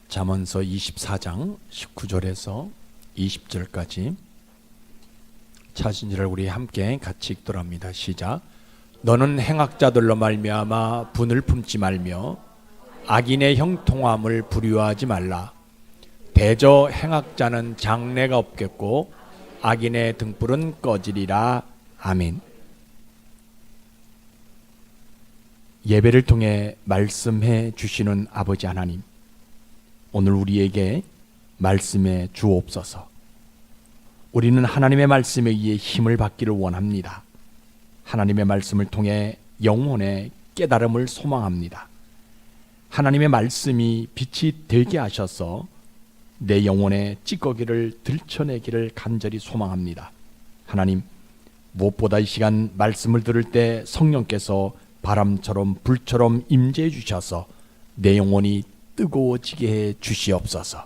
잠언서 24장 19절에서 20절까지 차신절을 우리 함께 같이 읽도록 합니다. 시작. 너는 행악자들로 말미암아 분을 품지 말며 악인의 형통함을 부류하지 말라. 대저 행악자는 장래가 없겠고 악인의 등불은 꺼지리라. 아멘. 예배를 통해 말씀해 주시는 아버지 하나님, 오늘 우리에게 말씀해 주옵소서. 우리는 하나님의 말씀에 의해 힘을 받기를 원합니다. 하나님의 말씀을 통해 영혼의 깨달음을 소망합니다. 하나님의 말씀이 빛이 되게 하셔서 내 영혼의 찌꺼기를 들춰내기를 간절히 소망합니다. 하나님, 무엇보다 이 시간 말씀을 들을 때 성령께서 바람처럼 불처럼 임재해 주셔서 내 영혼이 뜨거워지게 해 주시옵소서.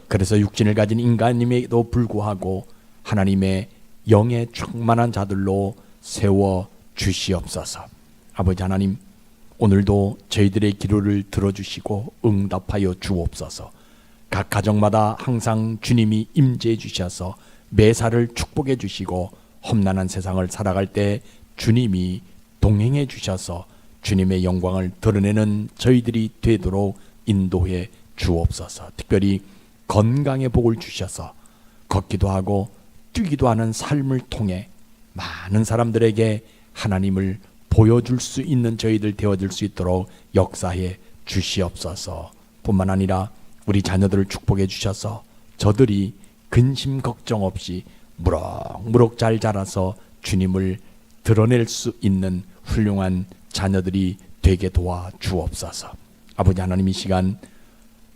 그래서 육신을 가진 인간임에도 불구하고 하나님의 영에 충만한 자들로 세워 주시옵소서. 아버지 하나님, 오늘도 저희들의 기도를 들어주시고 응답하여 주옵소서. 각 가정마다 항상 주님이 임재해 주셔서 매사를 축복해 주시고 험난한 세상을 살아갈 때 주님이 동행해 주셔서 주님의 영광을 드러내는 저희들이 되도록 인도해 주옵소서. 특별히 건강의 복을 주셔서 걷기도 하고 뛰기도 하는 삶을 통해 많은 사람들에게 하나님을 보여줄 수 있는 저희들 되어줄 수 있도록 역사해 주시옵소서. 뿐만 아니라 우리 자녀들을 축복해 주셔서 저들이 근심 걱정 없이 무럭무럭 잘 자라서 주님을 드러낼 수 있는 훌륭한 자녀들이 되게 도와 주옵소서. 아버지 하나님, 이 시간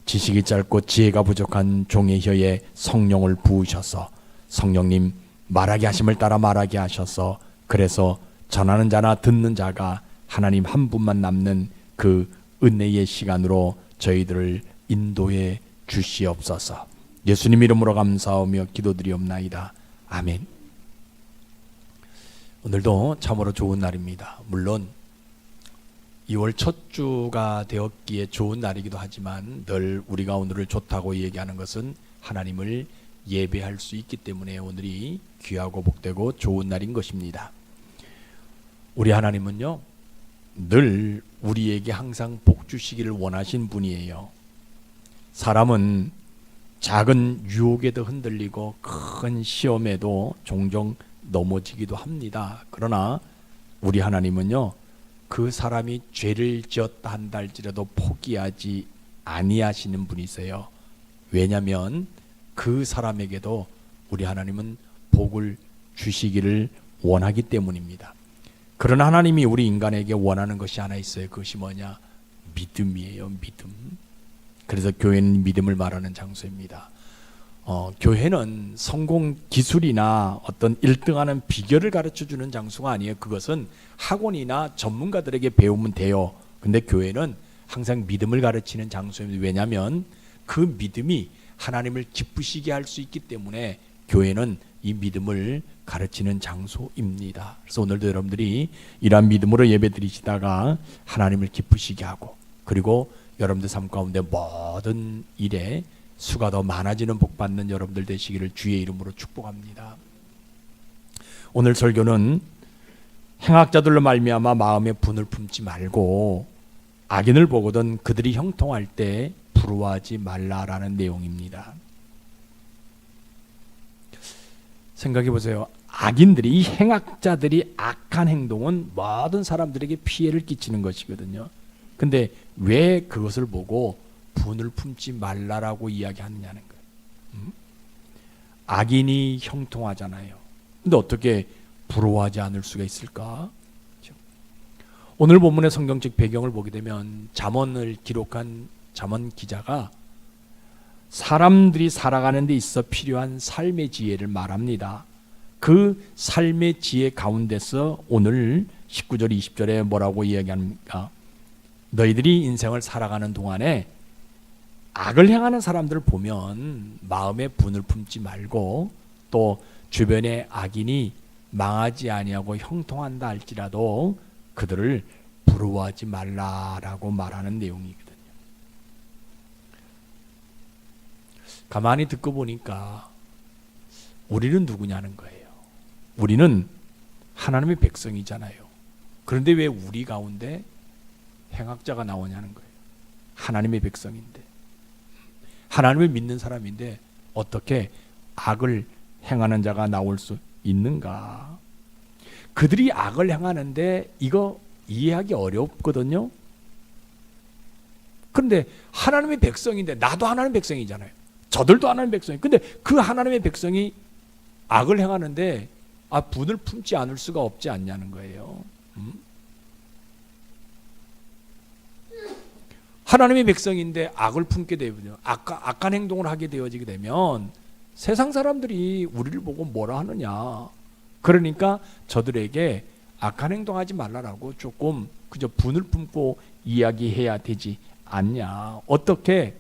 지식이 짧고 지혜가 부족한 종의 혀에 성령을 부으셔서 성령님 말하게 하심을 따라 말하게 하셔서 그래서 전하는 자나 듣는 자가 하나님 한 분만 남는 그 은혜의 시간으로 저희들을 인도해 주시옵소서. 예수님 이름으로 감사하며 기도드리옵나이다. 아멘. 오늘도 참으로 좋은 날입니다. 물론 2월 첫 주가 되었기에 좋은 날이기도 하지만 늘 우리가 오늘을 좋다고 얘기하는 것은 하나님을 예배할 수 있기 때문에 오늘이 귀하고 복되고 좋은 날인 것입니다. 우리 하나님은요, 늘 우리에게 항상 복 주시기를 원하신 분이에요. 사람은 작은 유혹에도 흔들리고 큰 시험에도 종종 넘어지기도 합니다. 그러나 우리 하나님은요, 그 사람이 죄를 지었다 한다 할지라도 포기하지 아니하시는 분이세요. 왜냐하면 그 사람에게도 우리 하나님은 복을 주시기를 원하기 때문입니다. 그러나 하나님이 우리 인간에게 원하는 것이 하나 있어요. 그것이 뭐냐? 믿음이에요. 믿음. 그래서 교회는 믿음을 말하는 장소입니다. 교회는 성공 기술이나 어떤 1등하는 비결을 가르쳐주는 장소가 아니에요. 그것은 학원이나 전문가들에게 배우면 돼요. 근데 교회는 항상 믿음을 가르치는 장소입니다. 왜냐하면 그 믿음이 하나님을 기쁘시게 할 수 있기 때문에 교회는 이 믿음을 가르치는 장소입니다. 그래서 오늘도 여러분들이 이러한 믿음으로 예배 드리시다가 하나님을 기쁘시게 하고, 그리고 여러분들 삶 가운데 모든 일에 수가 더 많아지는 복 받는 여러분들 되시기를 주의 이름으로 축복합니다. 오늘 설교는 행악자들로 말미암아 마음에 분을 품지 말고 악인을 보거든 그들이 형통할 때 부러워하지 말라라는 내용입니다. 생각해 보세요. 악인들이, 이 행악자들이 악한 행동은 모든 사람들에게 피해를 끼치는 것이거든요. 근데 왜 그것을 보고 분을 품지 말라라고 이야기하느냐는 거예요. 악인이 형통하잖아요. 근데 어떻게 부러워하지 않을 수가 있을까? 그렇죠? 오늘 본문의 성경적 배경을 보게 되면 잠언을 기록한 잠언 기자가 사람들이 살아가는 데 있어 필요한 삶의 지혜를 말합니다. 그 삶의 지혜 가운데서 오늘 19절 20절에 뭐라고 이야기합니까? 너희들이 인생을 살아가는 동안에 악을 행하는 사람들을 보면 마음에 분을 품지 말고, 또 주변의 악인이 망하지 아니하고 형통한다 할지라도 그들을 부러워하지 말라라고 말하는 내용이거든요. 가만히 듣고 보니까 우리는 누구냐는 거예요. 우리는 하나님의 백성이잖아요. 그런데 왜 우리 가운데 행악자가 나오냐는 거예요. 하나님의 백성인데, 하나님을 믿는 사람인데 어떻게 악을 행하는 자가 나올 수 있는가? 그들이 악을 행하는데 이거 이해하기 어렵거든요. 그런데 하나님의 백성인데, 나도 하나님의 백성이잖아요. 저들도 하나님의 백성이에요. 근데 그 하나님의 백성이 악을 행하는데 분을 품지 않을 수가 없지 않냐는 거예요. 하나님의 백성인데 악을 품게 되면, 악한 행동을 하게 되어지게 되면 세상 사람들이 우리를 보고 뭐라 하느냐. 그러니까 저들에게 악한 행동하지 말라라고 조금 그저 분을 품고 이야기해야 되지 않냐. 어떻게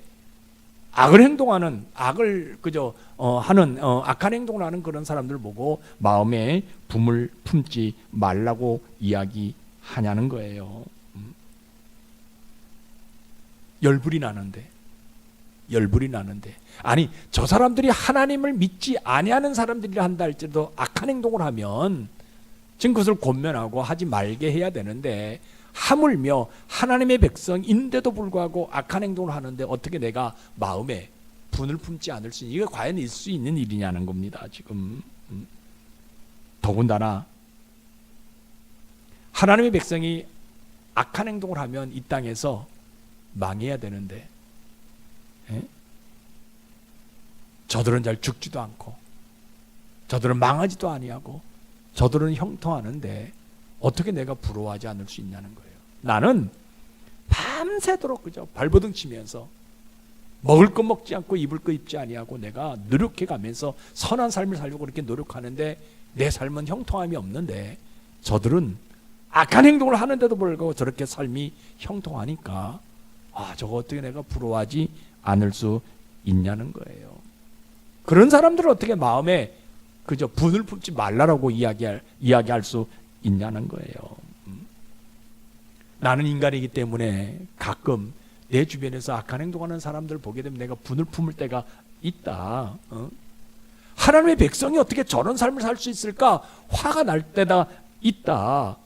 악을 행동하는, 악을 그저 하는 악한 행동을 하는 그런 사람들 보고 마음에 분을 품지 말라고 이야기하냐는 거예요. 열불이 나는데 아니, 저 사람들이 하나님을 믿지 아니하는 사람들이라 한다 할지라도 악한 행동을 하면 지금 그것을 권면하고 하지 말게 해야 되는데, 하물며 하나님의 백성인데도 불구하고 악한 행동을 하는데 어떻게 내가 마음에 분을 품지 않을 수 있는, 이게 과연 있을 수 있는 일이냐는 겁니다. 지금 더군다나 하나님의 백성이 악한 행동을 하면 이 땅에서 망해야 되는데, 저들은 잘 죽지도 않고 저들은 망하지도 아니하고 저들은 형통하는데 어떻게 내가 부러워하지 않을 수 있냐는 거예요. 나는 밤새도록 그저 발버둥 치면서 먹을 거 먹지 않고 입을 거 입지 아니하고 내가 노력해 가면서 선한 삶을 살려고 그렇게 노력하는데 내 삶은 형통함이 없는데, 저들은 악한 행동을 하는데도 불구하고 저렇게 삶이 형통하니까 저거 어떻게 내가 부러워하지 않을 수 있냐는 거예요. 그런 사람들을 어떻게 마음에 그저 분을 품지 말라라고 이야기할 수 있냐는 거예요. 나는 인간이기 때문에 가끔 내 주변에서 악한 행동하는 사람들을 보게 되면 내가 분을 품을 때가 있다. 하나님의 백성이 어떻게 저런 삶을 살 수 있을까? 화가 날 때가 있다.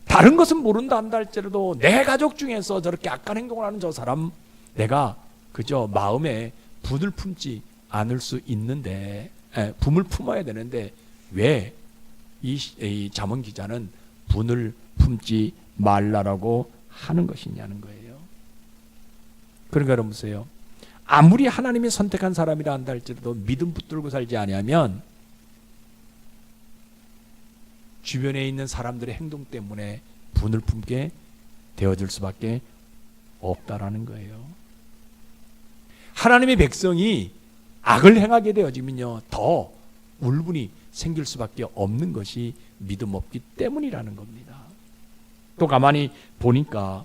다른 것은 모른다 한다 할지라도 내 가족 중에서 저렇게 악한 행동을 하는 저 사람, 내가 그저 마음에 분을 품지 않을 수 있는데, 분을 품어야 되는데 왜 이 잠언 기자는 분을 품지 말라라고 하는 것이냐는 거예요. 그러니까 여러분 보세요. 아무리 하나님이 선택한 사람이라 한다 할지라도 믿음 붙들고 살지 아니하면 주변에 있는 사람들의 행동 때문에 분을 품게 되어질 수밖에 없다라는 거예요. 하나님의 백성이 악을 행하게 되어지면요, 더 울분이 생길 수밖에 없는 것이 믿음 없기 때문이라는 겁니다. 또 가만히 보니까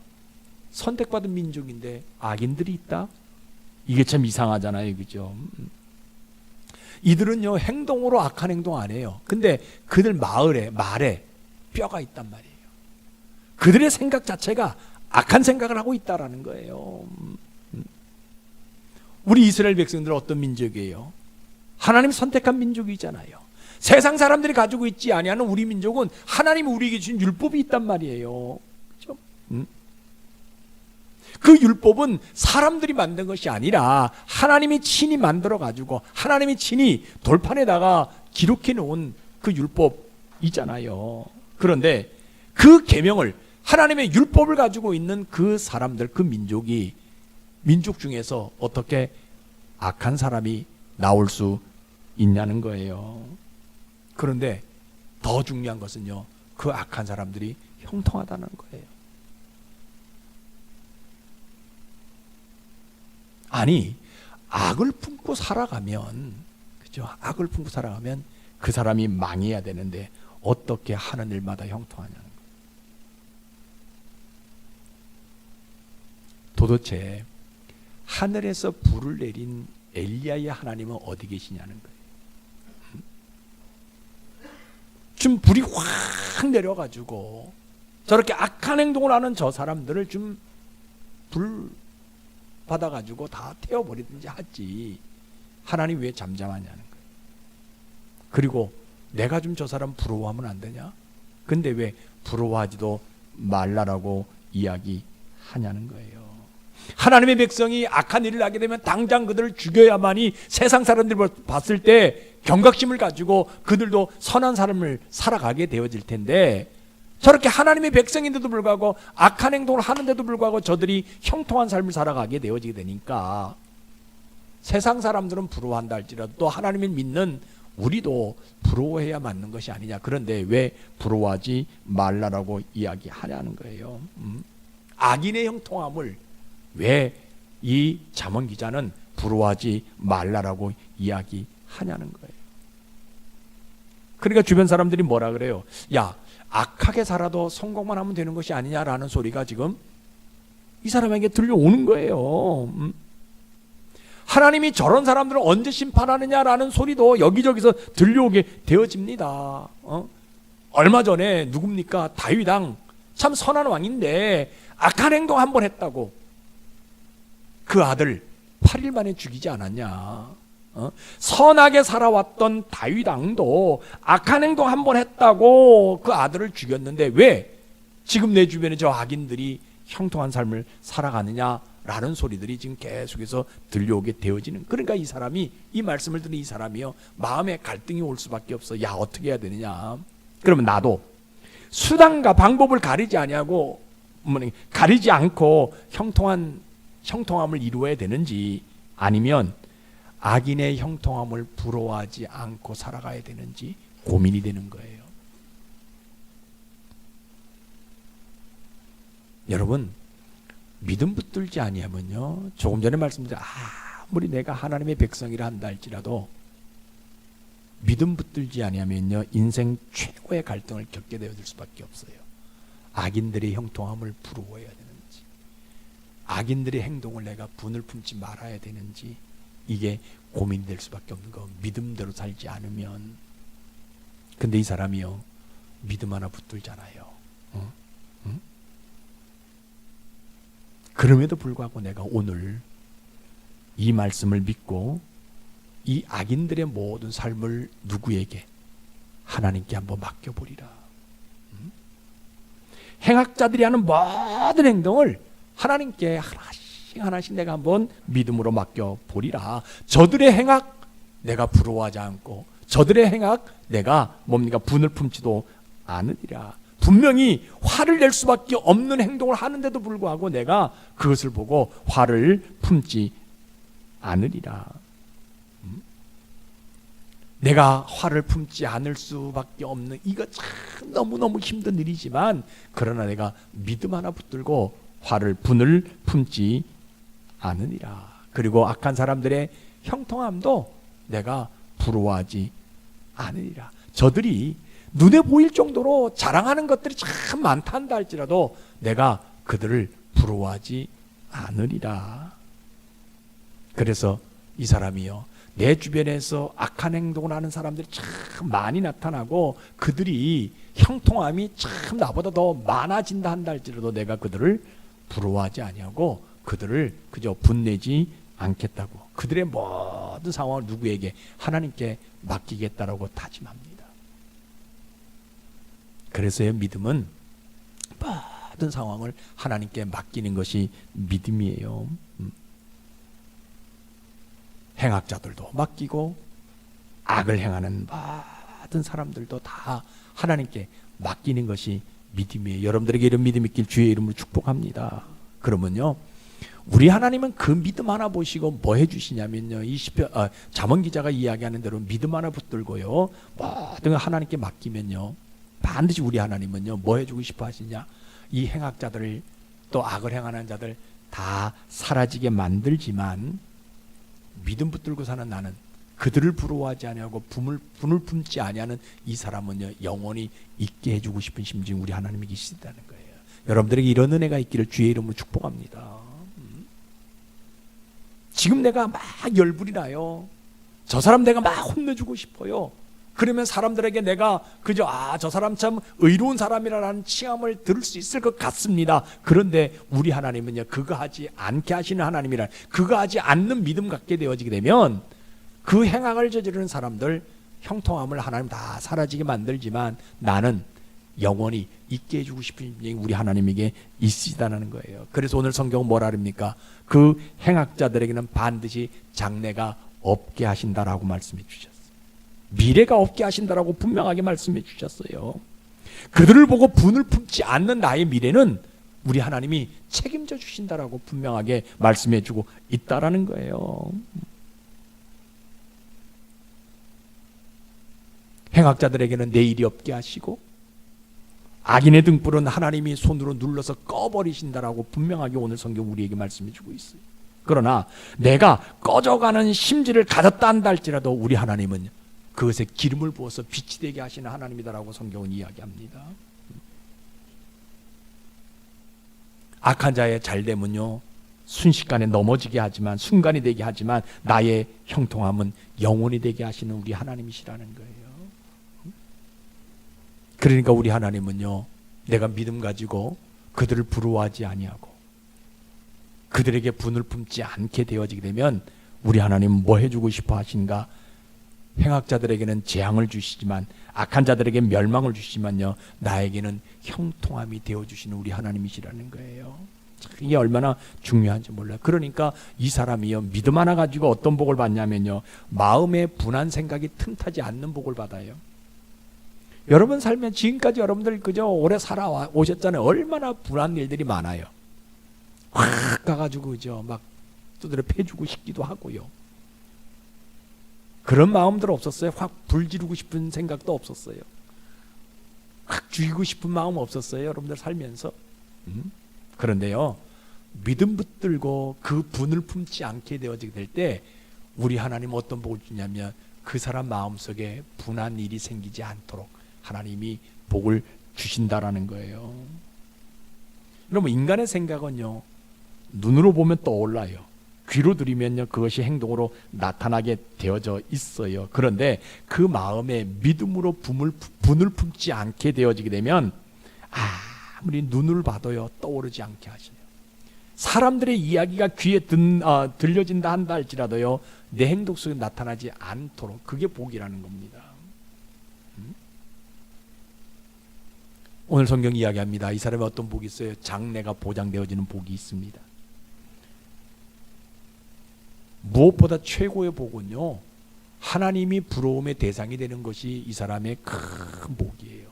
선택받은 민족인데 악인들이 있다? 이게 참 이상하잖아요. 그죠? 이들은요, 행동으로 악한 행동 안 해요. 근데 그들 말에 뼈가 있단 말이에요. 그들의 생각 자체가 악한 생각을 하고 있다라는 거예요. 우리 이스라엘 백성들은 어떤 민족이에요? 하나님 선택한 민족이잖아요. 세상 사람들이 가지고 있지 아니하는 우리 민족은 하나님이 우리에게 주신 율법이 있단 말이에요. 그렇죠? 그 율법은 사람들이 만든 것이 아니라 하나님이 친히 만들어 가지고 하나님이 친히 돌판에다가 기록해 놓은 그 율법이잖아요. 그런데 그 계명을, 하나님의 율법을 가지고 있는 그 사람들, 그 민족이, 민족 중에서 어떻게 악한 사람이 나올 수 있냐는 거예요. 그런데 더 중요한 것은요, 그 악한 사람들이 형통하다는 거예요. 아니, 악을 품고 살아가면, 그죠? 악을 품고 살아가면 그 사람이 망해야 되는데 어떻게 하는 일마다 형통하냐는 거예요. 도대체 하늘에서 불을 내린 엘리야의 하나님은 어디 계시냐는 거예요. 좀 불이 확 내려가지고 저렇게 악한 행동을 하는 저 사람들을 좀 받아가지고 다 태워버리든지 하지. 하나님 왜 잠잠하냐는 거예요. 그리고 내가 좀 저 사람 부러워하면 안 되냐? 근데 왜 부러워하지도 말라라고 이야기하냐는 거예요. 하나님의 백성이 악한 일을 하게 되면 당장 그들을 죽여야만이 세상 사람들이 봤을 때 경각심을 가지고 그들도 선한 삶을 살아가게 되어질 텐데, 저렇게 하나님의 백성인데도 불구하고 악한 행동을 하는데도 불구하고 저들이 형통한 삶을 살아가게 되어지게 되니까 세상 사람들은 부러워한다 할지라도 또 하나님을 믿는 우리도 부러워해야 맞는 것이 아니냐. 그런데 왜 부러워하지 말라라고 이야기하냐는 거예요. 악인의 형통함을 왜 이 잠언 기자는 부러워하지 말라라고 이야기하냐는 거예요. 그러니까 주변 사람들이 뭐라 그래요? 야, 악하게 살아도 성공만 하면 되는 것이 아니냐라는 소리가 지금 이 사람에게 들려오는 거예요. 하나님이 저런 사람들을 언제 심판하느냐라는 소리도 여기저기서 들려오게 되어집니다. 얼마 전에 누굽니까? 다윗 왕, 참 선한 왕인데 악한 행동 한 번 했다고 그 아들 8일 만에 죽이지 않았냐. 선하게 살아왔던 다윗 왕도 악한 행동 한 번 했다고 그 아들을 죽였는데 왜 지금 내 주변에 저 악인들이 형통한 삶을 살아가느냐라는 소리들이 지금 계속해서 들려오게 되어지는. 그러니까 이 사람이, 이 말씀을 듣는 이 사람이요, 마음에 갈등이 올 수밖에 없어. 야, 어떻게 해야 되느냐. 그러면 나도 수단과 방법을 가리지 않고 형통함을 이루어야 되는지, 아니면 악인의 형통함을 부러워하지 않고 살아가야 되는지 고민이 되는 거예요. 여러분, 믿음 붙들지 아니하면요, 조금 전에 말씀드린 아무리 내가 하나님의 백성이라 한다 할지라도 믿음 붙들지 아니하면요, 인생 최고의 갈등을 겪게 되어질 수밖에 없어요. 악인들의 형통함을 부러워해야 되는지, 악인들의 행동을 내가 분을 품지 말아야 되는지, 이게 고민될 수밖에 없는 거. 믿음대로 살지 않으면. 근데 이 사람이요, 믿음 하나 붙들잖아요. 그럼에도 불구하고 내가 오늘 이 말씀을 믿고 이 악인들의 모든 삶을 누구에게? 하나님께 한번 맡겨보리라. 행악자들이 하는 모든 행동을 하나님께 하나씩 내가 한번 믿음으로 맡겨보리라. 저들의 행악 내가 부러워하지 않고 저들의 행악 내가 분을 품지도 않으리라. 분명히 화를 낼 수밖에 없는 행동을 하는데도 불구하고 내가 그것을 보고 화를 품지 않으리라. 내가 화를 품지 않을 수밖에 없는, 이거 참 너무너무 힘든 일이지만, 그러나 내가 믿음 하나 붙들고 분을 품지 않으리라. 그리고 악한 사람들의 형통함도 내가 부러워하지 않으리라. 저들이 눈에 보일 정도로 자랑하는 것들이 참 많다 한다 할지라도 내가 그들을 부러워하지 않으리라. 그래서 이 사람이요, 내 주변에서 악한 행동을 하는 사람들이 참 많이 나타나고 그들이 형통함이 참 나보다 더 많아진다 한다 할지라도 내가 그들을 부러워하지 아니하고 그들을 그저 분내지 않겠다고, 그들의 모든 상황을 누구에게? 하나님께 맡기겠다라고 다짐합니다. 그래서의 믿음은 모든 상황을 하나님께 맡기는 것이 믿음이에요. 행악자들도 맡기고 악을 행하는 모든 사람들도 다 하나님께 맡기는 것이 믿음이에요. 여러분들에게 이런 믿음 있길 주의 이름으로 축복합니다. 그러면요, 우리 하나님은 그 믿음 하나 보시고 뭐 해주시냐면요, 이 잠언 기자가 이야기하는 대로 믿음 하나 붙들고요, 모든 걸 하나님께 맡기면요, 반드시 우리 하나님은요 뭐 해주고 싶어 하시냐? 이 행악자들을, 또 악을 행하는 자들 다 사라지게 만들지만 믿음 붙들고 사는 나는, 그들을 부러워하지 아니하고 분을 품지 아니하는 이 사람은요 영원히 있게 해주고 싶은 심정이 우리 하나님이 계시다는 거예요. 여러분들에게 이런 은혜가 있기를 주의 이름으로 축복합니다. 지금 내가 막 열불이 나요. 저 사람 내가 막 혼내주고 싶어요. 그러면 사람들에게 내가 그저 저 사람 참 의로운 사람이라는 칭함을 들을 수 있을 것 같습니다. 그런데 우리 하나님은요, 그거 하지 않게 하시는 하나님이라, 그거 하지 않는 믿음 갖게 되어지게 되면 그 행악을 저지르는 사람들 형통함을 하나님 다 사라지게 만들지만 나는 영원히 있게 해주고 싶은 분이 우리 하나님에게 있으시다는 거예요. 그래서 오늘 성경은 뭐라 합니까? 그 행악자들에게는 반드시 장래가 없게 하신다라고 말씀해 주셨어요. 미래가 없게 하신다라고 분명하게 말씀해 주셨어요. 그들을 보고 분을 품지 않는 나의 미래는 우리 하나님이 책임져 주신다라고 분명하게 말씀해 주고 있다라는 거예요. 행악자들에게는 내일이 없게 하시고 악인의 등불은 하나님이 손으로 눌러서 꺼버리신다라고 분명하게 오늘 성경 우리에게 말씀해 주고 있어요. 그러나 내가 꺼져가는 심지를 가졌다 한다 할지라도 우리 하나님은 그것에 기름을 부어서 빛이 되게 하시는 하나님이다라고 성경은 이야기합니다. 악한 자의 잘됨은요, 순식간에 넘어지게 하지만, 순간이 되게 하지만 나의 형통함은 영원히 되게 하시는 우리 하나님이시라는 거예요. 그러니까 우리 하나님은요, 내가 믿음 가지고 그들을 부러워하지 아니하고 그들에게 분을 품지 않게 되어지게 되면 우리 하나님은 뭐 해주고 싶어 하신가? 행악자들에게는 재앙을 주시지만, 악한 자들에게 멸망을 주시지만요, 나에게는 형통함이 되어주시는 우리 하나님이시라는 거예요. 이게 얼마나 중요한지 몰라요. 그러니까 이 사람이요, 믿음 하나 가지고 어떤 복을 받냐면요, 마음에 분한 생각이 틈타지 않는 복을 받아요. 여러분 살면 지금까지 여러분들 그저 오래 살아오셨잖아요. 얼마나 불안 일들이 많아요. 확 가가지고 그죠, 막 두드려 패주고 싶기도 하고요. 그런 마음들 없었어요? 확 불지르고 싶은 생각도 없었어요? 확 죽이고 싶은 마음 없었어요? 여러분들 살면서? 그런데요, 믿음 붙들고 그 분을 품지 않게 되어지게 될 때 우리 하나님 어떤 복을 주냐면 그 사람 마음속에 분한 일이 생기지 않도록 하나님이 복을 주신다라는 거예요. 여러분, 인간의 생각은요, 눈으로 보면 떠올라요. 귀로 들으면요, 그것이 행동으로 나타나게 되어져 있어요. 그런데 그 마음에 믿음으로 분을 품지 않게 되어지게 되면 아무리 눈을 봐도요, 떠오르지 않게 하시네요. 사람들의 이야기가 귀에 들려진다 한다 할지라도요, 내 행동 속에 나타나지 않도록, 그게 복이라는 겁니다. 오늘 성경 이야기합니다. 이 사람이 어떤 복이 있어요? 장래가 보장되어지는 복이 있습니다. 무엇보다 최고의 복은요, 하나님이 부러움의 대상이 되는 것이 이 사람의 큰 복이에요.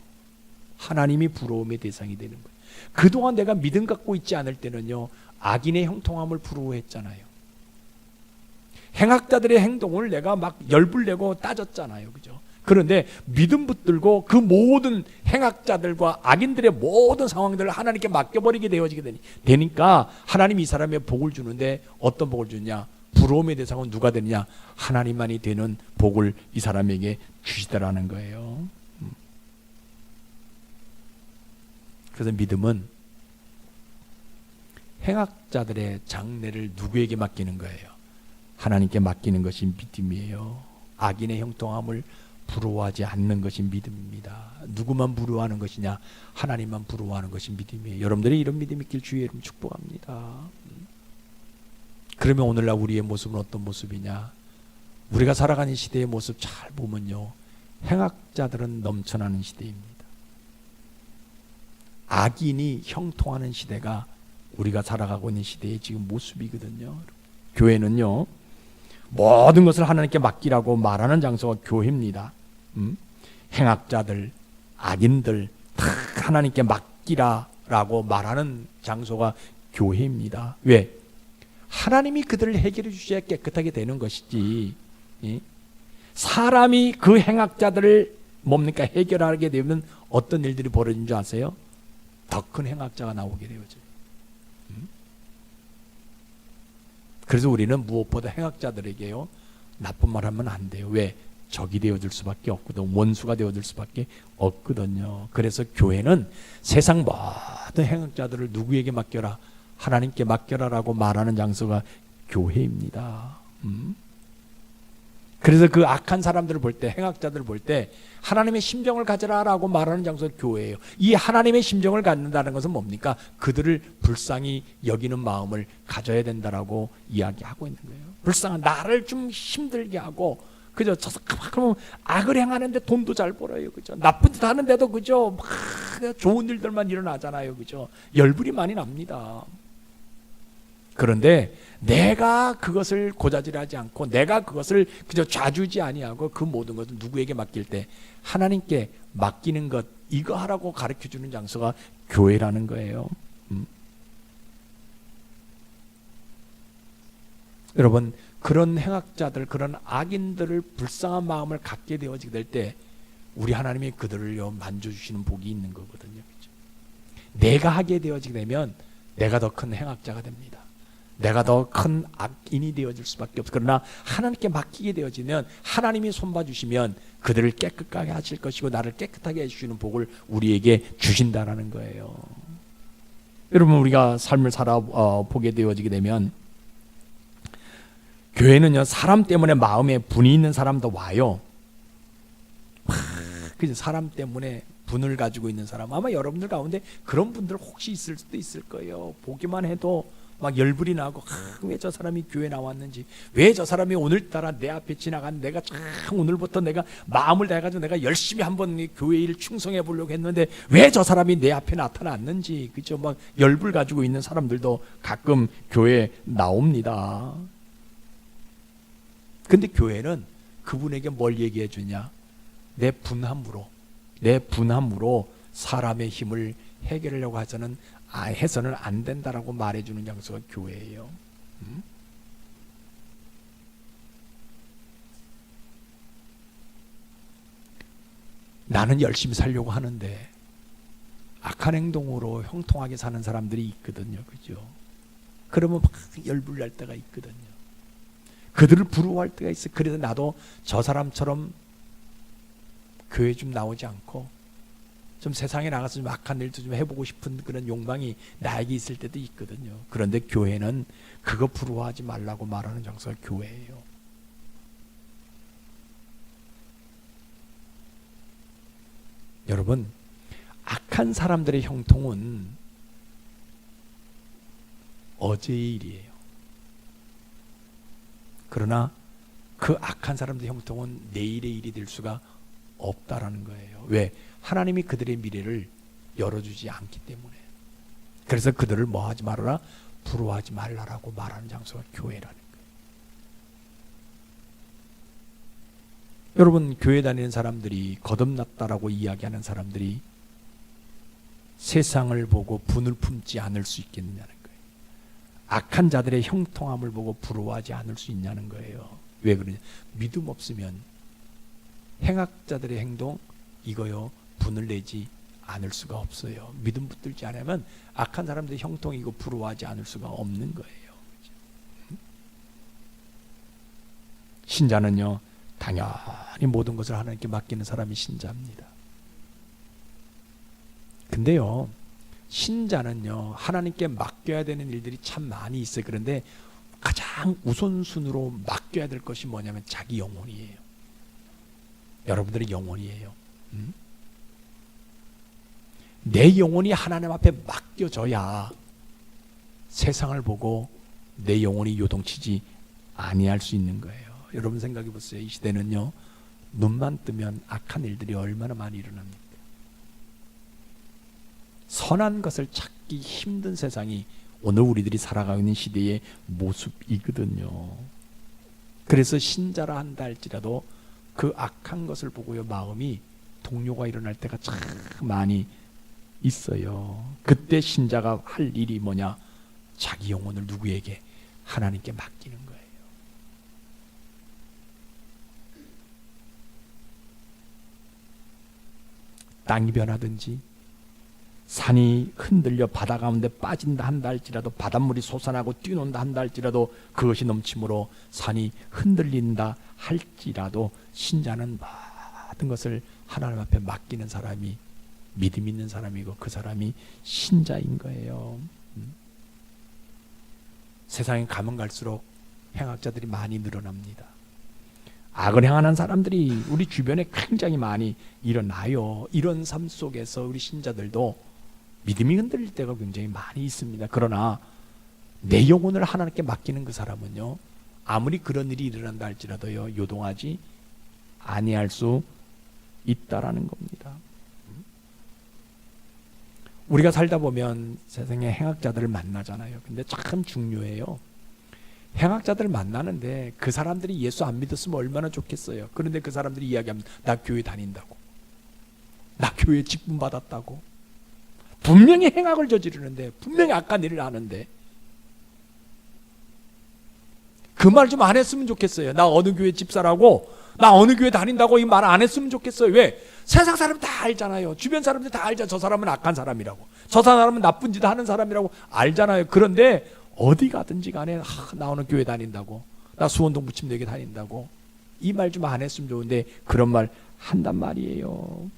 하나님이 부러움의 대상이 되는 거예요. 그동안 내가 믿음 갖고 있지 않을 때는요, 악인의 형통함을 부러워했잖아요. 행악자들의 행동을 내가 막 열불내고 따졌잖아요. 그죠? 그런데 믿음 붙들고 그 모든 행악자들과 악인들의 모든 상황들을 하나님께 맡겨버리게 되어지게 되니까 하나님이 이 사람의 복을 주는데 어떤 복을 주냐? 부러움의 대상은 누가 되느냐? 하나님만이 되는 복을 이 사람에게 주시더라는 거예요. 그래서 믿음은 행악자들의 장래를 누구에게 맡기는 거예요? 하나님께 맡기는 것이 믿음이에요. 악인의 형통함을 부러워하지 않는 것이 믿음입니다. 누구만 부러워하는 것이냐? 하나님만 부러워하는 것이 믿음이에요. 여러분들이 이런 믿음이 있길 주의 이름 축복합니다. 그러면 오늘날 우리의 모습은 어떤 모습이냐? 우리가 살아가는 시대의 모습 잘 보면요, 행악자들은 넘쳐나는 시대입니다. 악인이 형통하는 시대가 우리가 살아가고 있는 시대의 지금 모습이거든요. 교회는요, 모든 것을 하나님께 맡기라고 말하는 장소가 교회입니다. 행악자들, 악인들 다 하나님께 맡기라라고 말하는 장소가 교회입니다. 왜? 하나님이 그들을 해결해 주셔야 깨끗하게 되는 것이지, 사람이 그 행악자들을 뭡니까? 해결하게 되면 어떤 일들이 벌어진 줄 아세요? 더 큰 행악자가 나오게 되어져요. 그래서 우리는 무엇보다 행악자들에게요, 나쁜 말 하면 안 돼요. 왜? 적이 되어줄 수밖에 없거든. 원수가 되어줄 수밖에 없거든요. 그래서 교회는 세상 모든 행악자들을 누구에게 맡겨라? 하나님께 맡겨라라고 말하는 장소가 교회입니다. 그래서 그 악한 사람들을 볼 때, 행악자들을 볼 때 하나님의 심정을 가져라라고 말하는 장소가 교회예요. 이 하나님의 심정을 갖는다는 것은 뭡니까? 그들을 불쌍히 여기는 마음을 가져야 된다라고 이야기하고 있는 거예요. 불쌍한 나를 좀 힘들게 하고, 그죠? 그러면 악을 행하는데 돈도 잘 벌어요, 그죠? 나쁜 짓 하는데도 그죠? 막 좋은 일들만 일어나잖아요, 그죠? 열불이 많이 납니다. 그런데 내가 그것을 고자질하지 않고 내가 그것을 그저 좌주지 아니하고 그 모든 것을 누구에게 맡길 때 하나님께 맡기는 것, 이거 하라고 가르쳐주는 장소가 교회라는 거예요. 여러분, 그런 행악자들, 그런 악인들을 불쌍한 마음을 갖게 되어지게 될 때 우리 하나님이 그들을요 만져주시는 복이 있는 거거든요. 그렇죠? 내가 하게 되어지게 되면 내가 더 큰 행악자가 됩니다. 내가 더 큰 악인이 되어질 수밖에 없어. 그러나 하나님께 맡기게 되어지면 하나님이 손봐주시면 그들을 깨끗하게 하실 것이고 나를 깨끗하게 해주시는 복을 우리에게 주신다라는 거예요. 여러분, 우리가 삶을 살아보게 되어지게 되면 교회는요 사람 때문에 마음에 분이 있는 사람도 와요. 그죠? 사람 때문에 분을 가지고 있는 사람, 아마 여러분들 가운데 그런 분들 혹시 있을 수도 있을 거예요. 보기만 해도 막 열불이 나고, 왜 저 사람이 교회 나왔는지, 왜 저 사람이 오늘따라 내 앞에 지나간, 내가 참 오늘부터 내가 마음을 다해가지고 내가 열심히 한번 교회 일 충성해 보려고 했는데 왜 저 사람이 내 앞에 나타났는지, 그죠? 막 열불 가지고 있는 사람들도 가끔 교회에 나옵니다. 근데 교회는 그분에게 뭘 얘기해 주냐? 내 분함으로 사람의 힘을 해결하려고 해서는 안 된다라고 말해주는 장소가 교회예요. 나는 열심히 살려고 하는데 악한 행동으로 형통하게 사는 사람들이 있거든요. 그죠? 그러면 막 열불 날 때가 있거든요. 그들을 부러워할 때가 있어요. 그래서 나도 저 사람처럼 교회 좀 나오지 않고 좀 세상에 나가서 좀 악한 일도 좀 해보고 싶은 그런 욕망이 나에게 있을 때도 있거든요. 그런데 교회는 그거 부러워하지 말라고 말하는 장소가 교회예요. 여러분, 악한 사람들의 형통은 어제의 일이에요. 그러나 그 악한 사람들의 형통은 내일의 일이 될 수가 없다라는 거예요. 왜? 하나님이 그들의 미래를 열어주지 않기 때문에. 그래서 그들을 뭐 하지 말아라? 부러워하지 말라라고 말하는 장소가 교회라는 거예요. 여러분, 교회 다니는 사람들이, 거듭났다라고 이야기하는 사람들이 세상을 보고 분을 품지 않을 수 있겠느냐는 거예요. 악한 자들의 형통함을 보고 부러워하지 않을 수 있냐는 거예요. 왜 그러냐? 믿음 없으면 행악자들의 행동, 이거요 분을 내지 않을 수가 없어요. 믿음 붙들지 않으면 악한 사람들의 형통이고 부러워하지 않을 수가 없는 거예요. 신자는요 당연히 모든 것을 하나님께 맡기는 사람이 신자입니다. 근데요 신자는요 하나님께 맡겨야 되는 일들이 참 많이 있어요. 그런데 가장 우선순위로 맡겨야 될 것이 뭐냐면 자기 영혼이에요. 여러분들의 영혼이에요. 내 영혼이 하나님 앞에 맡겨져야 세상을 보고 내 영혼이 요동치지 아니할 수 있는 거예요. 여러분 생각해 보세요. 이 시대는요 눈만 뜨면 악한 일들이 얼마나 많이 일어납니까? 선한 것을 찾기 힘든 세상이 오늘 우리들이 살아가고 있는 시대의 모습이거든요. 그래서 신자라 한다 할지라도 그 악한 것을 보고요 마음이 동요가 일어날 때가 참 많이 있어요. 그때 신자가 할 일이 뭐냐? 자기 영혼을 누구에게? 하나님께 맡기는 거예요. 땅이 변하든지 산이 흔들려 바다 가운데 빠진다 한다 할지라도, 바닷물이 솟아나고 뛰논다 한다 할지라도, 그것이 넘침으로 산이 흔들린다 할지라도 신자는 모든 것을 하나님 앞에 맡기는 사람이 믿음 있는 사람이고 그 사람이 신자인 거예요. 세상에 가면 갈수록 행악자들이 많이 늘어납니다. 악을 행하는 사람들이 우리 주변에 굉장히 많이 일어나요. 이런 삶 속에서 우리 신자들도 믿음이 흔들릴 때가 굉장히 많이 있습니다. 그러나 내 영혼을 하나님께 맡기는 그 사람은요, 아무리 그런 일이 일어난다 할지라도요, 요동하지 아니할 수 있다라는 겁니다. 우리가 살다 보면 세상에 행악자들을 만나잖아요. 근데 참 중요해요. 행악자들을 만나는데 그 사람들이 예수 안 믿었으면 얼마나 좋겠어요. 그런데 그 사람들이 이야기합니다. 나 교회 다닌다고, 나 교회 직분 받았다고. 분명히 행악을 저지르는데, 분명히 악한 일을 하는데 그 말 좀 안 했으면 좋겠어요. 나 어느 교회 집사라고, 나 어느 교회 다닌다고 이 말 안 했으면 좋겠어요. 왜? 세상 사람 다 알잖아요. 주변 사람들 다 알잖아요. 저 사람은 악한 사람이라고, 저 사람은 나쁜 짓 하는 사람이라고 알잖아요. 그런데 어디 가든지 간에 나 어느 교회 다닌다고, 나 수원동 부침내교 다닌다고, 이 말 좀 안 했으면 좋은데 그런 말 한단 말이에요.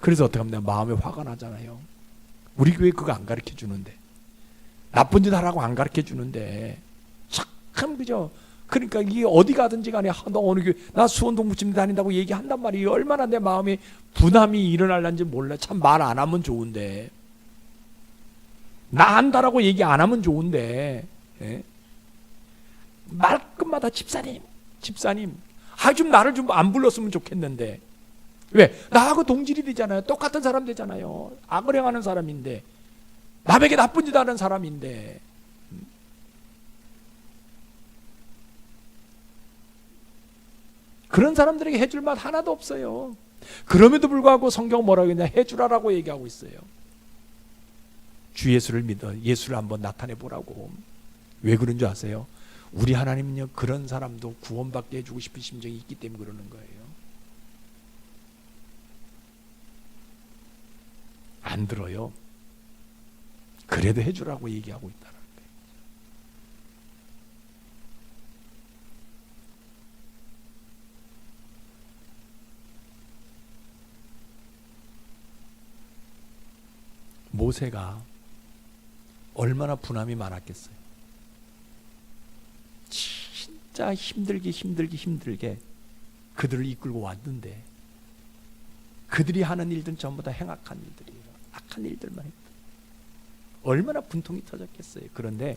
그래서 어떻게 하면 마음에 화가 나잖아요. 우리 교회 그거 안 가르쳐 주는데, 나쁜 짓 하라고 안 가르쳐 주는데 참 그죠. 그러니까 이게 어디 가든지 간에 너 어느 교회, 나 수원동 부침내 다닌다고 얘기한단 말이에요. 얼마나 내 마음에 분함이 일어날는지 몰라. 참 말 안 하면 좋은데, 나 한다라고 얘기 안 하면 좋은데, 예? 말끝마다 집사님 좀 나를 좀 안 불렀으면 좋겠는데, 왜? 나하고 동질이 되잖아요. 똑같은 사람 되잖아요. 악을 행하는 사람인데, 남에게 나쁜 짓 하는 사람인데. 그런 사람들에게 해줄 말 하나도 없어요. 그럼에도 불구하고 성경 뭐라고 했냐, 해주라라고 얘기하고 있어요. 주 예수를 믿어 예수를 한번 나타내 보라고. 왜 그런 줄 아세요? 우리 하나님은요, 그런 사람도 구원받게 해주고 싶은 심정이 있기 때문에 그러는 거예요. 안 들어요. 그래도 해주라고 얘기하고 있다는 거예요. 모세가 얼마나 분함이 많았겠어요. 진짜 힘들게 그들을 이끌고 왔는데, 그들이 하는 일들은 전부 다 행악한 일들이에요. 악한 일들만 했다. 얼마나 분통이 터졌겠어요. 그런데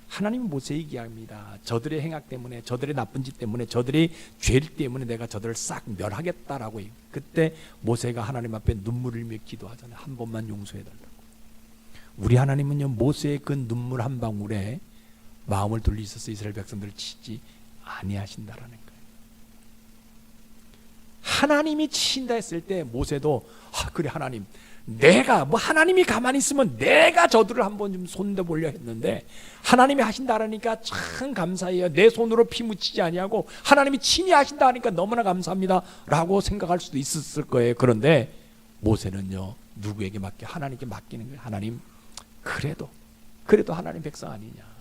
하나님은 모세에게 얘기합니다. 저들의 행악 때문에, 저들의 나쁜 짓 때문에, 저들의 죄 때문에 내가 저들을 싹 멸하겠다라고 해요. 그때 모세가 하나님 앞에 눈물을 흘리며 기도하잖아요. 한 번만 용서해달라고. 우리 하나님은요, 모세의 그 눈물 한 방울에 마음을 돌리셔서 이스라엘 백성들을 치지 아니하신다라는 거예요. 하나님이 치신다 했을 때 모세도 그래 하나님, 내가 하나님이 가만히 있으면 내가 저들을 한번 좀 손대 보려 했는데 하나님이 하신다라니까 참 감사해요. 내 손으로 피 묻히지 아니하고 하나님이 친히 하신다 하니까 너무나 감사합니다 라고 생각할 수도 있었을 거예요. 그런데 모세는요, 누구에게 맡겨? 하나님께 맡기는 거예요. 하나님, 그래도 하나님 백성 아니냐,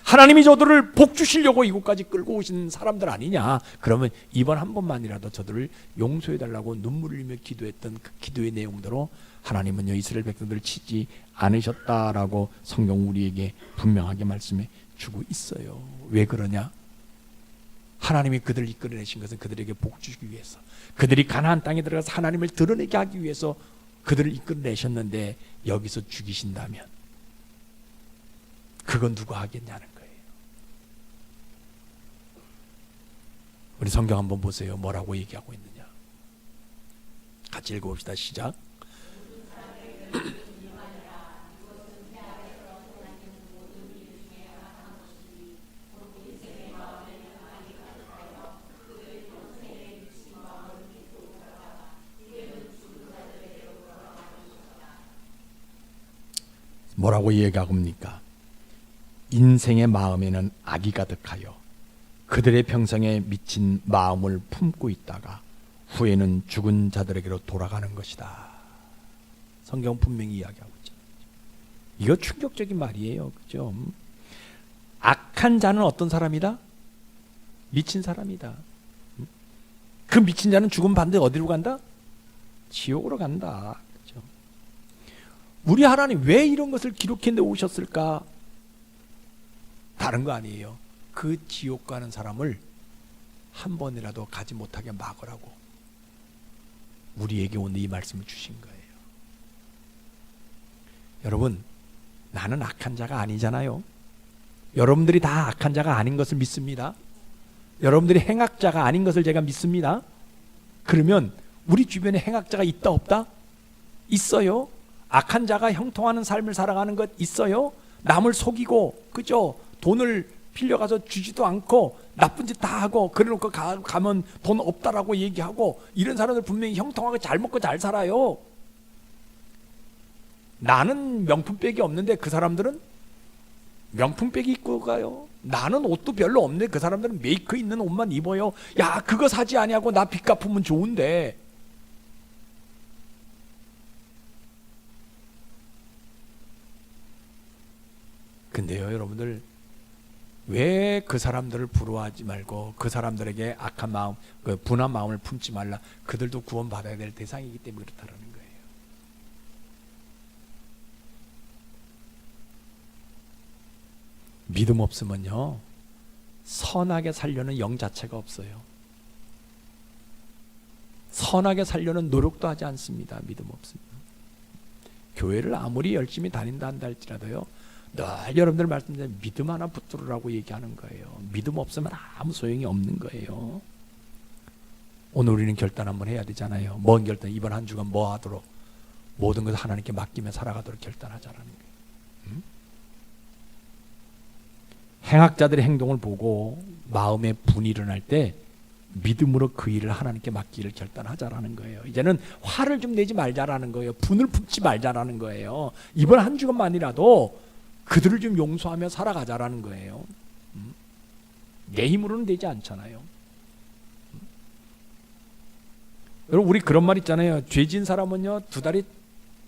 하나님이 저들을 복 주시려고 이곳까지 끌고 오신 사람들 아니냐, 그러면 이번 한 번만이라도 저들을 용서해달라고 눈물을 흘리며 기도했던 그 기도의 내용대로 하나님은요, 이스라엘 백성들을 치지 않으셨다라고 성경 우리에게 분명하게 말씀해 주고 있어요. 왜 그러냐? 하나님이 그들을 이끌어내신 것은 그들에게 복 주기 위해서, 그들이 가나안 땅에 들어가서 하나님을 드러내게 하기 위해서 그들을 이끌어내셨는데, 여기서 죽이신다면 그건 누가 하겠냐는 거예요. 우리 성경 한번 보세요. 뭐라고 얘기하고 있느냐. 같이 읽어봅시다. 시작. 뭐라고 얘기하고 있습니까? 인생의 마음에는 악이 가득하여 그들의 평생에 미친 마음을 품고 있다가 후에는 죽은 자들에게로 돌아가는 것이다. 성경 분명히 이야기하고 있죠. 이거 충격적인 말이에요. 그죠? 악한 자는 어떤 사람이다? 미친 사람이다. 그 미친 자는 죽음 반대 어디로 간다? 지옥으로 간다. 그죠? 우리 하나님 왜 이런 것을 기록해 놓으셨을까? 다른 거 아니에요. 그 지옥 가는 사람을 한 번이라도 가지 못하게 막으라고 우리에게 오늘 이 말씀을 주신 거예요. 여러분, 나는 악한 자가 아니잖아요. 여러분들이 다 악한 자가 아닌 것을 믿습니다. 여러분들이 행악자가 아닌 것을 제가 믿습니다. 그러면 우리 주변에 행악자가 있다 없다? 있어요. 악한 자가 형통하는 삶을 살아가는 것 있어요. 남을 속이고, 그죠? 돈을 빌려가서 주지도 않고 나쁜 짓 다 하고 그래놓고 가면 돈 없다라고 얘기하고, 이런 사람들 분명히 형통하게 잘 먹고 잘 살아요. 나는 명품백이 없는데 그 사람들은 명품백이 입고 가요. 나는 옷도 별로 없는데 그 사람들은 메이크 있는 옷만 입어요. 야, 그거 사지 아니하고 나 빚 갚으면 좋은데. 근데요, 여러분들, 왜 그 사람들을 부러워하지 말고 그 사람들에게 악한 마음, 그 분한 마음을 품지 말라. 그들도 구원받아야 될 대상이기 때문에 그렇다라는 거예요. 믿음 없으면요, 선하게 살려는 영 자체가 없어요. 선하게 살려는 노력도 하지 않습니다. 믿음 없으면. 교회를 아무리 열심히 다닌다 한다 할지라도요, 늘 여러분들 말씀대로 믿음 하나 붙들으라고 얘기하는 거예요. 믿음 없으면 아무 소용이 없는 거예요. 오늘 우리는 결단 한번 해야 되잖아요. 뭔 결단? 이번 한 주간 뭐 하도록? 모든 것을 하나님께 맡기며 살아가도록 결단하자라는 거예요. 행악자들의 행동을 보고 마음에 분이 일어날 때 믿음으로 그 일을 하나님께 맡기를 결단하자라는 거예요. 이제는 화를 좀 내지 말자라는 거예요. 분을 품지 말자라는 거예요. 이번 한 주간만이라도 그들을 좀 용서하며 살아가자라는 거예요. 내 힘으로는 되지 않잖아요. 여러분, 우리 그런 말 있잖아요. 죄진 사람은요, 두 다리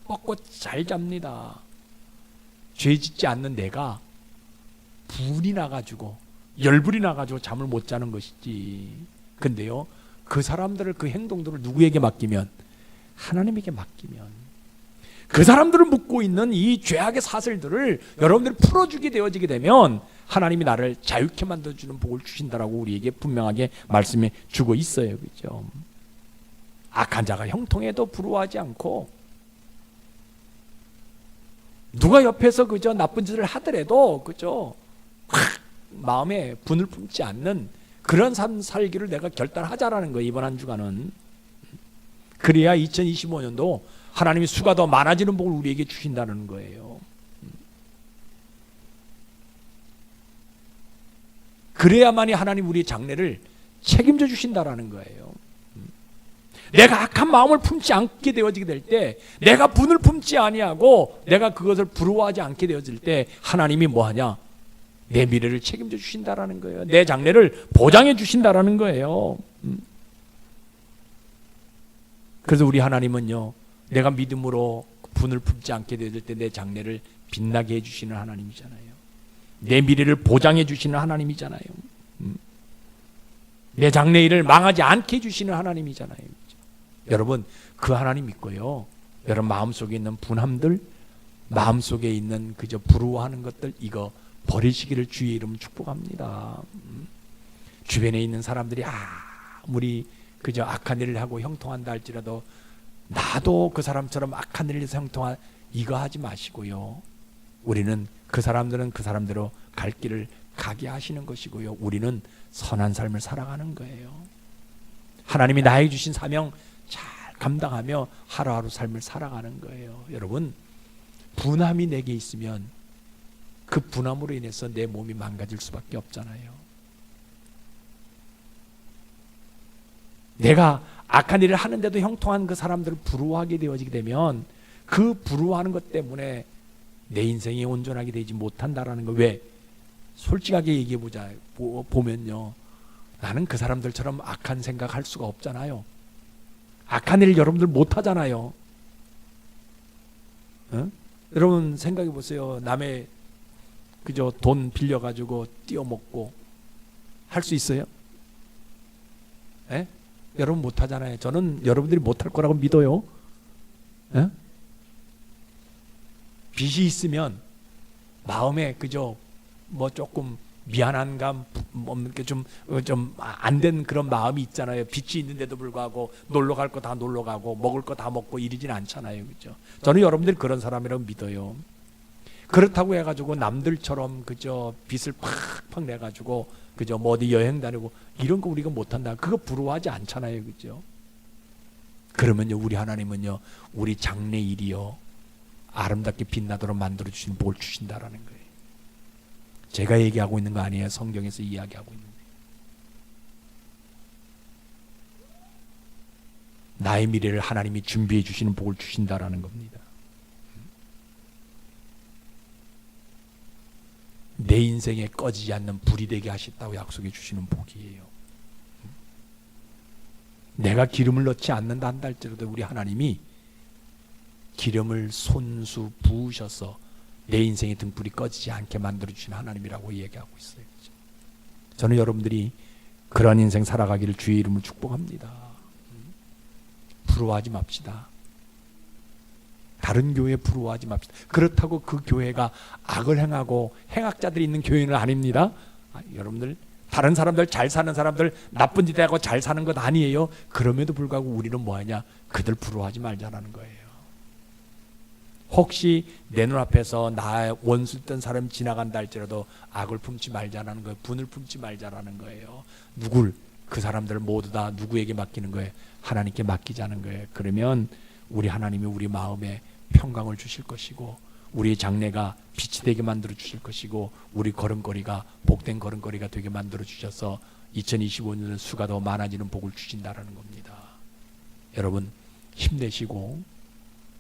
뻗고 잘 잡니다. 죄 짓지 않는 내가 분이 나가지고 열불이 나가지고 잠을 못 자는 것이지. 근데요, 그 사람들을, 그 행동들을 누구에게 맡기면? 하나님에게 맡기면, 그 사람들을 묶고 있는 이 죄악의 사슬들을 여러분들이 풀어주게 되어지게 되면 하나님이 나를 자유케 만들어주는 복을 주신다라고 우리에게 분명하게 말씀해 주고 있어요. 그죠? 악한 자가 형통해도 부러워하지 않고, 누가 옆에서 그저 나쁜 짓을 하더라도 그죠, 마음에 분을 품지 않는 그런 삶 살기를 내가 결단하자라는 거예요. 이번 한 주간은. 그래야 2025년도 하나님이 수가 더 많아지는 복을 우리에게 주신다는 거예요. 그래야만이 하나님 우리의 장래를 책임져 주신다라는 거예요. 내가 악한 마음을 품지 않게 되어지게 될 때, 내가 분을 품지 아니하고 내가 그것을 부러워하지 않게 되어질 때 하나님이 뭐하냐? 내 미래를 책임져 주신다라는 거예요. 내 장래를 보장해 주신다라는 거예요. 그래서 우리 하나님은요, 내가 믿음으로 분을 품지 않게 되어질 때 내 장래를 빛나게 해주시는 하나님이잖아요. 내 미래를 보장해 주시는 하나님이잖아요. 내 장래일을 망하지 않게 해주시는 하나님이잖아요. 여러분, 그 하나님 믿고요, 여러분 마음속에 있는 분함들, 마음속에 있는 그저 부러워하는 것들, 이거 버리시기를 주의 이름으로 축복합니다. 주변에 있는 사람들이 아무리 그저 악한 일을 하고 형통한다 할지라도 나도 그 사람처럼 악한 일을 해서 형통한, 이거 하지 마시고요, 우리는 그 사람들은 그 사람대로 갈 길을 가게 하시는 것이고요, 우리는 선한 삶을 살아가는 거예요. 하나님이 나에게 주신 사명 잘 감당하며 하루하루 삶을 살아가는 거예요. 여러분, 분함이 내게 있으면 그 분함으로 인해서 내 몸이 망가질 수밖에 없잖아요. 내가 악한 일을 하는데도 형통한 그 사람들을 부러워하게 되어지게 되면 그 부러워하는 것 때문에 내 인생이 온전하게 되지 못한다라는 거. 왜? 솔직하게 얘기해 보면요, 나는 그 사람들처럼 악한 생각할 수가 없잖아요. 악한 일을 여러분들 못 하잖아요. 여러분 생각해 보세요. 남의 그저 돈 빌려가지고 띄어먹고 할 수 있어요? 에? 여러분 못 하잖아요. 저는 여러분들이 못할 거라고 믿어요. 에? 빚이 있으면 마음에 그저 뭐 조금 미안한 감, 좀 안 된 그런 마음이 있잖아요. 빛이 있는데도 불구하고 놀러 갈 거 다 놀러 가고 먹을 거 다 먹고 이러진 않잖아요, 그죠? 저는 여러분들이 그런 사람이라고 믿어요. 그렇다고 해가지고 남들처럼 그저 빚을 팍팍 내가지고 그저 뭐 어디 여행 다니고 이런 거 우리가 못한다. 그거 부러워하지 않잖아요, 그죠? 그러면요, 우리 하나님은요, 우리 장래일이요 아름답게 빛나도록 만들어 주신 복을 주신다라는 거예요. 제가 얘기하고 있는 거 아니에요. 성경에서 이야기하고 있는 거예요. 나의 미래를 하나님이 준비해 주시는 복을 주신다라는 겁니다. 내 인생에 꺼지지 않는 불이 되게 하셨다고 약속해 주시는 복이에요. 내가 기름을 넣지 않는다 한다 할지라도 우리 하나님이 기름을 손수 부으셔서 내 인생의 등불이 꺼지지 않게 만들어주시는 하나님이라고 얘기하고 있어요. 그렇죠? 저는 여러분들이 그런 인생 살아가기를 주의 이름으로 축복합니다. 부러워하지 맙시다. 다른 교회 부러워하지 맙시다. 그렇다고 그 교회가 악을 행하고 행악자들이 있는 교회는 아닙니다. 여러분들 다른 사람들 잘 사는 사람들 나쁜 짓 하고 잘 사는 것 아니에요. 그럼에도 불구하고 우리는 뭐하냐? 그들 부러워하지 말자라는 거예요. 혹시 내 눈앞에서 나 원수 있던 사람 지나간다 할지라도 악을 품지 말자라는 거예요. 분을 품지 말자라는 거예요. 그 사람들 모두 다 누구에게 맡기는 거예요? 하나님께 맡기자는 거예요. 그러면 우리 하나님이 우리 마음에 평강을 주실 것이고 우리의 장래가 빛이 되게 만들어 주실 것이고 우리 걸음걸이가 복된 걸음걸이가 되게 만들어 주셔서 2025년은 수가 더 많아지는 복을 주신다라는 겁니다. 여러분 힘내시고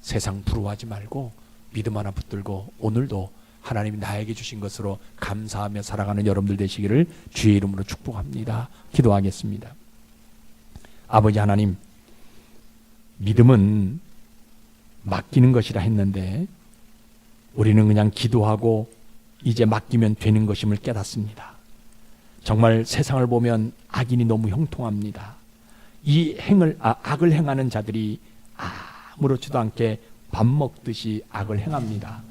세상 부러워하지 말고 믿음 하나 붙들고 오늘도 하나님이 나에게 주신 것으로 감사하며 살아가는 여러분들 되시기를 주의 이름으로 축복합니다. 기도하겠습니다. 아버지 하나님, 믿음은 맡기는 것이라 했는데 우리는 그냥 기도하고 이제 맡기면 되는 것임을 깨닫습니다. 정말 세상을 보면 악인이 너무 형통합니다. 이 악을 행하는 자들이 아무렇지도 않게 밥 먹듯이 악을 행합니다.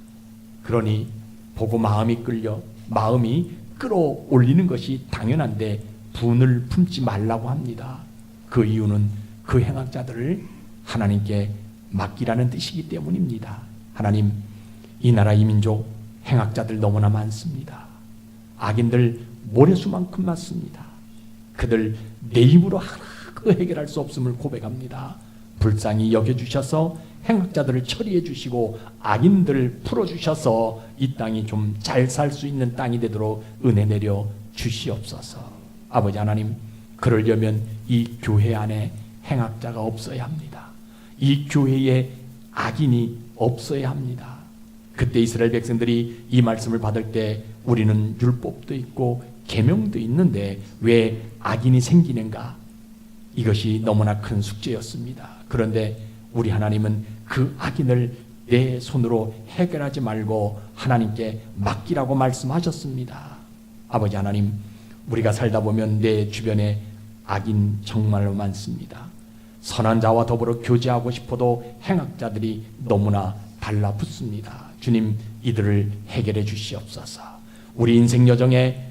그러니 보고 마음이 끌어올리는 것이 당연한데 분을 품지 말라고 합니다. 그 이유는 그 행악자들을 하나님께 맡기라는 뜻이기 때문입니다. 하나님, 이 나라 이 민족 행악자들 너무나 많습니다. 악인들 모래수만큼 많습니다. 그들 내 힘으로 하나도 해결할 수 없음을 고백합니다. 불쌍히 여겨주셔서 행악자들을 처리해 주시고 악인들을 풀어주셔서 이 땅이 좀 잘 살 수 있는 땅이 되도록 은혜 내려 주시옵소서. 아버지 하나님, 그러려면 이 교회 안에 행악자가 없어야 합니다. 이 교회에 악인이 없어야 합니다. 그때 이스라엘 백성들이 이 말씀을 받을 때 우리는 율법도 있고 계명도 있는데 왜 악인이 생기는가? 이것이 너무나 큰 숙제였습니다. 그런데 우리 하나님은 그 악인을 내 손으로 해결하지 말고 하나님께 맡기라고 말씀하셨습니다. 아버지 하나님, 우리가 살다 보면 내 주변에 악인 정말로 많습니다. 선한 자와 더불어 교제하고 싶어도 행악자들이 너무나 달라붙습니다. 주님, 이들을 해결해 주시옵소서. 우리 인생 여정에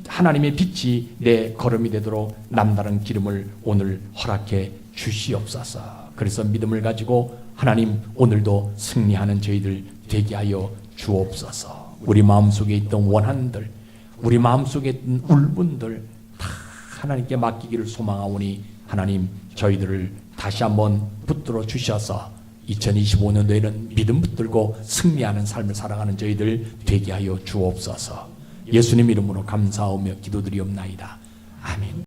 하나님의 빛이 내 걸음이 되도록 남다른 기름을 오늘 허락해 주시옵소서. 그래서 믿음을 가지고 하나님, 오늘도 승리하는 저희들 되게 하여 주옵소서. 우리 마음속에 있던 원한들, 우리 마음속에 있던 울분들 다 하나님께 맡기기를 소망하오니 하나님, 저희들을 다시 한번 붙들어 주셔서 2025년도에는 믿음 붙들고 승리하는 삶을 살아가는 저희들 되게 하여 주옵소서. 예수님 이름으로 감사하며 기도드리옵나이다. 아멘.